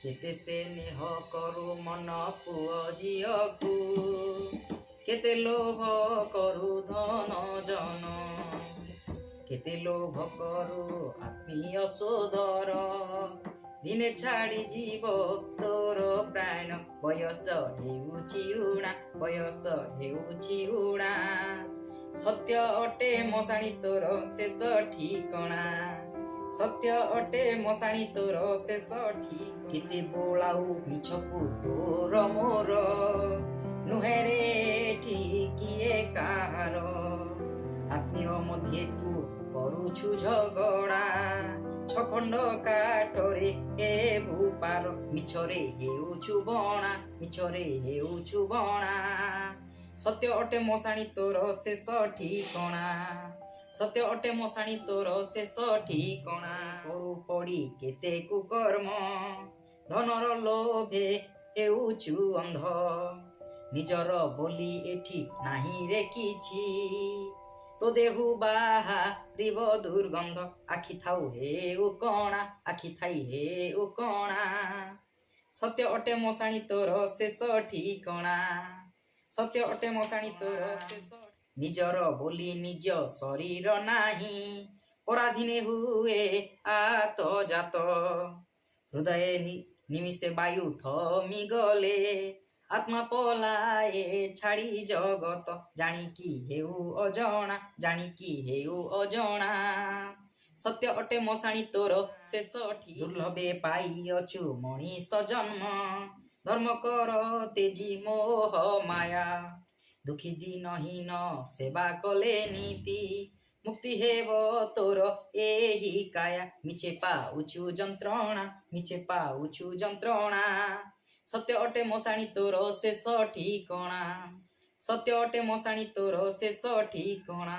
केते स्नेह करू मन पुओ झियकु केते लोभ करू धन जन केते लोभ करू आत्मीय सोदर दिने छाड़ी जीव तोर प्राण बयस हेउछि उणा बयस हेउछि उणा सत्य अटे मशाणी तोर शेष ठिकणा सत्य अटे मशाणी तोर शेष ठीक केते बोलाऊ मिछकु तोर मोर नुहे रे ठिकिए काहार आत्मीय मध्ये तू करुछु झगड़ा छखंड काटरे ए भूपार मिछरे हेउछु बणा मिछरे हेउछु बणा सत्य अटे मशाणी तोर शेष ठिकणा सत्य अटे मशाणी तोर शेष ठिकणा करू पड़ी केते कुकर्म धनर लोभे हेउछु अंध निजर बोली एठी नाही रे किछि तो देहु बाहारिब दुर्गंध आखि थाउ हे उकणा आखि थाई हे उकणा सत्य अटे मशाणी तोर शेष ठिकणा सत्य अटे मशाणी तोर शेष निजर बोली निज शरीर नाही पराधीने हुए आत जात हृदय निमिषे वायु थमी गले आत्मा पलाए छाड़ी जगत जानिकी हेउ अजणा जानिकी हेउ अजणा सत्य अटे मशाणी तोर शेष दुर्लभे पाइअछु मणिष जन्म धर्म कर तेजी मोह माया दुखी दीनहीन सेवा कले नीति मुक्ति हेब तोर एही काया मिछे पाउछु जंत्रणा मिछे पाउछु जंत्रणा सत्य अटे मशाणी तोर शेष ठिकणा सत्य अटे मशाणी तोर शेष ठिकणा।